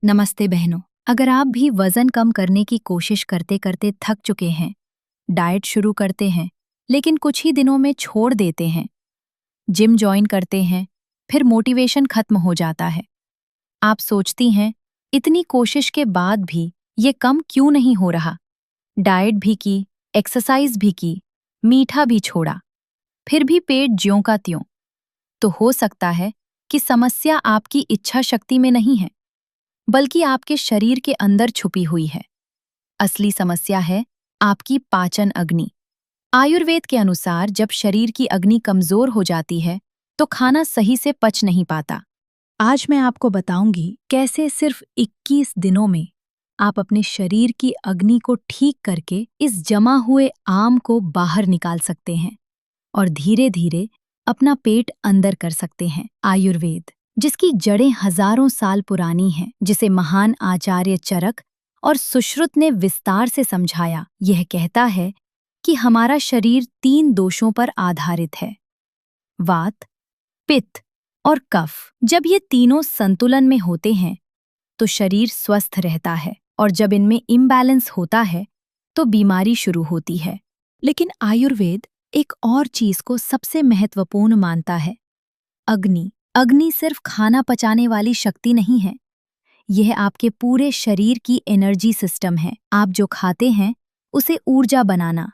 नमस्ते बहनों। अगर आप भी वजन कम करने की कोशिश करते करते थक चुके हैं, डाइट शुरू करते हैं लेकिन कुछ ही दिनों में छोड़ देते हैं, जिम ज्वाइन करते हैं, फिर मोटिवेशन खत्म हो जाता है। आप सोचती हैं, इतनी कोशिश के बाद भी ये कम क्यों नहीं हो रहा? डाइट भी की, एक्सरसाइज भी की, मीठा भी छोड़ा, फिर भी पेट ज्यों का त्यों। तो हो सकता है कि समस्या आपकी इच्छा शक्ति में नहीं है, बल्कि आपके शरीर के अंदर छुपी हुई है। असली समस्या है आपकी पाचन अग्नि। आयुर्वेद के अनुसार जब शरीर की अग्नि कमजोर हो जाती है तो खाना सही से पच नहीं पाता। आज मैं आपको बताऊंगी कैसे सिर्फ 21 दिनों में आप अपने शरीर की अग्नि को ठीक करके इस जमा हुए आम को बाहर निकाल सकते हैं और धीरे धीरे अपना पेट अंदर कर सकते हैं। आयुर्वेद, जिसकी जड़ें हजारों साल पुरानी हैं, जिसे महान आचार्य चरक और सुश्रुत ने विस्तार से समझाया, यह कहता है कि हमारा शरीर 3 दोषों पर आधारित है: वात, पित्त और कफ। जब ये तीनों संतुलन में होते हैं तो शरीर स्वस्थ रहता है, और जब इनमें इम्बैलेंस होता है तो बीमारी शुरू होती है। लेकिन आयुर्वेद एक और चीज को सबसे महत्वपूर्ण मानता है: अग्नि। अग्नि सिर्फ खाना पचाने वाली शक्ति नहीं है, यह आपके पूरे शरीर की एनर्जी सिस्टम है। आप जो खाते हैं उसे ऊर्जा बनाना,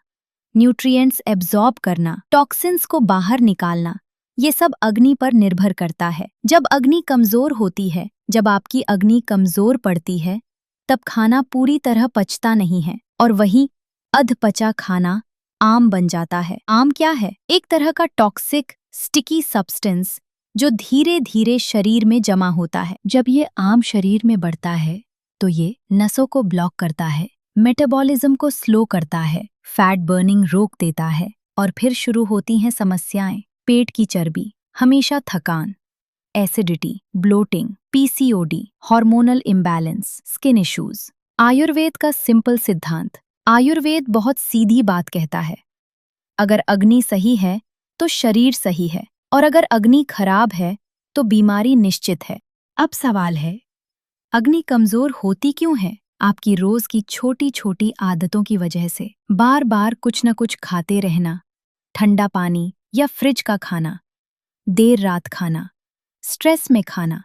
न्यूट्रिएंट्स एब्जॉर्ब करना, टॉक्सिन्स को बाहर निकालना, ये सब अग्नि पर निर्भर करता है। जब अग्नि कमजोर होती है, जब आपकी अग्नि कमजोर पड़ती है, तब खाना पूरी तरह पचता नहीं है और वही अधपचा खाना आम बन जाता है। आम क्या है? एक तरह का टॉक्सिक स्टिकी सब्सटेंस जो धीरे धीरे शरीर में जमा होता है। जब ये आम शरीर में बढ़ता है तो ये नसों को ब्लॉक करता है, मेटाबॉलिज्म को स्लो करता है, फैट बर्निंग रोक देता है, और फिर शुरू होती हैं समस्याएं: पेट की चर्बी, हमेशा थकान, acidity, bloating, PCOD, hormonal imbalance, skin issues. Ayurveda का सिंपल सिद्धांत। आयुर्वेद बहुत सीधी बात कहता है: अगर अग्नि सही है तो शरीर सही है, और अगर अग्नि खराब है तो बीमारी निश्चित है। अब सवाल है, अग्नि कमजोर होती क्यों है? आपकी रोज की छोटी छोटी आदतों की वजह से। बार बार कुछ न कुछ खाते रहना, ठंडा पानी या फ्रिज का खाना, देर रात खाना, स्ट्रेस में खाना,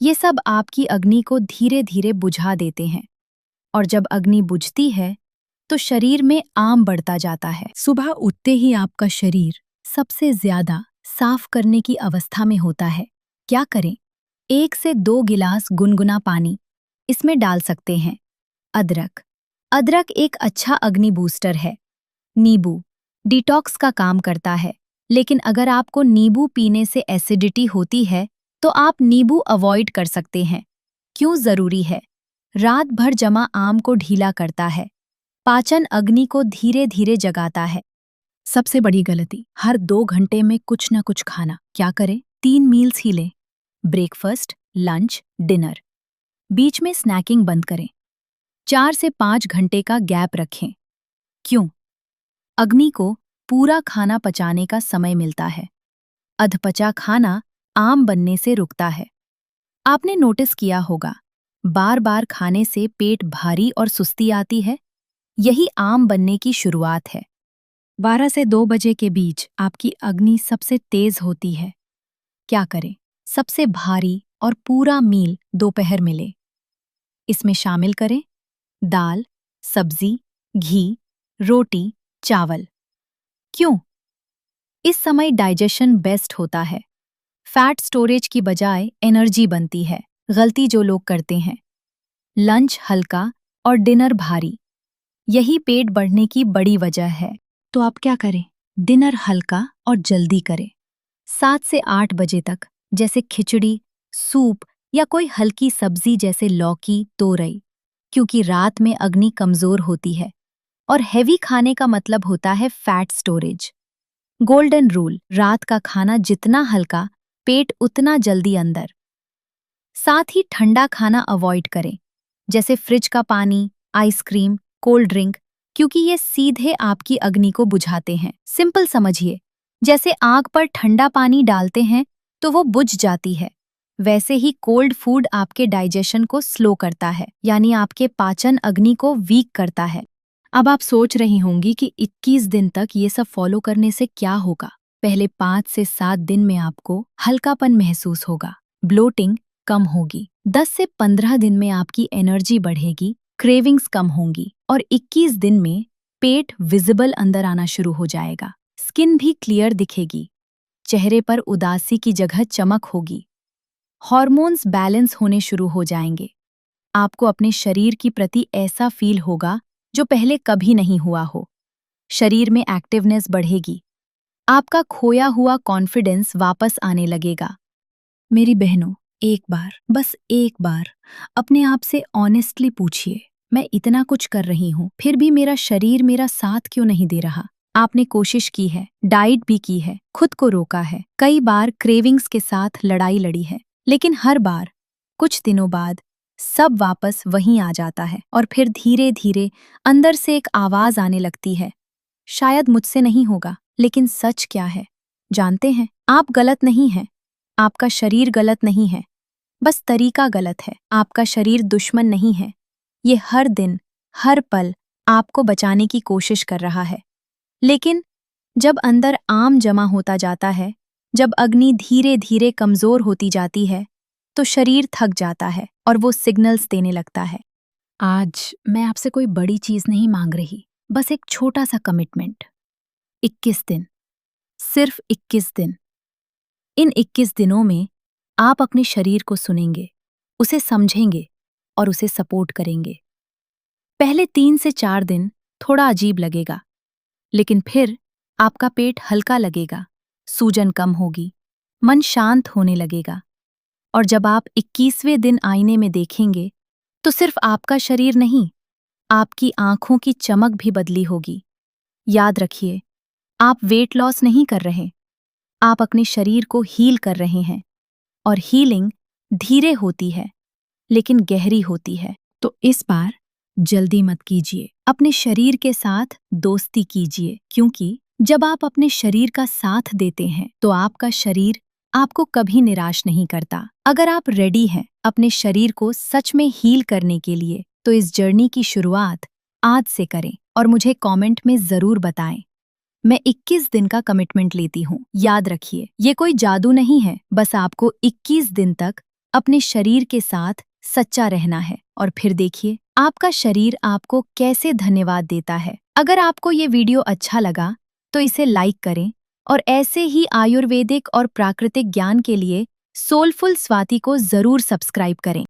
ये सब आपकी अग्नि को धीरे धीरे बुझा देते हैं। और जब अग्नि बुझती है तो शरीर में आम बढ़ता जाता है। सुबह उठते ही आपका शरीर सबसे ज्यादा साफ करने की अवस्था में होता है। क्या करें? 1 से 2 गिलास गुनगुना पानी, इसमें डाल सकते हैं अदरक। अदरक एक अच्छा अग्नि बूस्टर है। नींबू डिटॉक्स का काम करता है, लेकिन अगर आपको नींबू पीने से एसिडिटी होती है तो आप नींबू अवॉइड कर सकते हैं। क्यों जरूरी है? रात भर जमा आम को ढीला करता है, पाचन अग्नि को धीरे धीरे जगाता है। सबसे बड़ी गलती, हर 2 घंटे में कुछ न कुछ खाना। क्या करें? 3 मील्स ही लें: ब्रेकफास्ट, लंच, डिनर। बीच में स्नैकिंग बंद करें। 4 से 5 घंटे का गैप रखें। क्यों? अग्नि को पूरा खाना पचाने का समय मिलता है। अधपचा खाना आम बनने से रुकता है। आपने नोटिस किया होगा, बार बार खाने से पेट भारी और सुस्ती आती है। यही आम बनने की शुरुआत है। 12 से 2 बजे के बीच आपकी अग्नि सबसे तेज होती है। क्या करें? सबसे भारी और पूरा मील दोपहर में लें। इसमें शामिल करें दाल, सब्जी, घी, रोटी, चावल। क्यों? इस समय डाइजेशन बेस्ट होता है, फैट स्टोरेज की बजाय एनर्जी बनती है। गलती जो लोग करते हैं, लंच हल्का और डिनर भारी, यही पेट बढ़ने की बड़ी वजह है। तो आप क्या करें? डिनर हल्का और जल्दी करें, 7 से 8 बजे तक, जैसे खिचड़ी, सूप या कोई हल्की सब्जी जैसे लौकी, तोरई, क्योंकि रात में अग्नि कमजोर होती है और हेवी खाने का मतलब होता है फैट स्टोरेज। गोल्डन रूल: रात का खाना जितना हल्का, पेट उतना जल्दी अंदर। साथ ही ठंडा खाना अवॉइड करें, जैसे फ्रिज का पानी, आइसक्रीम, कोल्ड ड्रिंक, क्योंकि ये सीधे आपकी अग्नि को बुझाते हैं। सिंपल समझिए, जैसे आग पर ठंडा पानी डालते हैं तो वो बुझ जाती है, वैसे ही कोल्ड फूड आपके डाइजेशन को स्लो करता है, यानी आपके पाचन अग्नि को वीक करता है। अब आप सोच रही होंगी कि 21 दिन तक ये सब फॉलो करने से क्या होगा। पहले 5 से 7 दिन में आपको हल्कापन महसूस होगा, ब्लोटिंग कम होगी। 10 से 15 दिन में आपकी एनर्जी बढ़ेगी, क्रेविंग्स कम होंगी और 21 दिन में पेट विजिबल अंदर आना शुरू हो जाएगा। स्किन भी क्लियर दिखेगी, चेहरे पर उदासी की जगह चमक होगी। हॉर्मोन्स बैलेंस होने शुरू हो जाएंगे। आपको अपने शरीर की प्रति ऐसा फील होगा जो पहले कभी नहीं हुआ हो। शरीर में एक्टिवनेस बढ़ेगी। आपका खोया हुआ कॉन्फिडेंस वापस आने लगेगा। मेरी बहनों, एक बार, बस एक बार अपने आप से ऑनेस्टली पूछिए, मैं इतना कुछ कर रही हूँ, फिर भी मेरा शरीर मेरा साथ क्यों नहीं दे रहा? आपने कोशिश की है, डाइट भी की है, खुद को रोका है, कई बार क्रेविंग्स के साथ लड़ाई लड़ी है, लेकिन हर बार कुछ दिनों बाद सब वापस वहीं आ जाता है और फिर धीरे धीरे अंदर से एक आवाज आने लगती है, शायद मुझसे नहीं होगा, लेकिन सच क्या है जानते हैं? आप गलत नहीं हैं, आपका शरीर गलत नहीं है, बस तरीका गलत है। आपका शरीर दुश्मन नहीं है, ये हर दिन हर पल आपको बचाने की कोशिश कर रहा है। लेकिन जब अंदर आम जमा होता जाता है, जब अग्नि धीरे धीरे कमजोर होती जाती है, तो शरीर थक जाता है और वो सिग्नल्स देने लगता है। आज मैं आपसे कोई बड़ी चीज नहीं मांग रही, बस एक छोटा सा कमिटमेंट। 21 दिन, सिर्फ 21 दिन। इन 21 दिनों में आप अपने शरीर को सुनेंगे, उसे समझेंगे और उसे सपोर्ट करेंगे। पहले 3 से 4 दिन थोड़ा अजीब लगेगा, लेकिन फिर आपका पेट हल्का लगेगा, सूजन कम होगी, मन शांत होने लगेगा। और जब आप 21वें दिन आईने में देखेंगे, तो सिर्फ आपका शरीर नहीं, आपकी आंखों की चमक भी बदली होगी। याद रखिए, आप वेट लॉस नहीं कर रहे, आप अपने शरीर को हील कर रहे हैं। और हीलिंग धीरे होती है, लेकिन गहरी होती है। तो इस बार जल्दी मत कीजिए, अपने शरीर के साथ दोस्ती कीजिए, क्योंकि जब आप अपने शरीर का साथ देते हैं, तो आपका शरीर आपको कभी निराश नहीं करता। अगर आप रेडी हैं अपने शरीर को सच में हील करने के लिए, तो इस जर्नी की शुरुआत आज से करें और मुझे कमेंट में जरूर बताएं। मैं 21 दिन का कमिटमेंट लेती हूँ। याद रखिए, ये कोई जादू नहीं है, बस आपको 21 दिन तक अपने शरीर के साथ सच्चा रहना है और फिर देखिए आपका शरीर आपको कैसे धन्यवाद देता है। अगर आपको ये वीडियो अच्छा लगा तो इसे लाइक करें और ऐसे ही आयुर्वेदिक और प्राकृतिक ज्ञान के लिए सोलफुल स्वाति को जरूर सब्सक्राइब करें।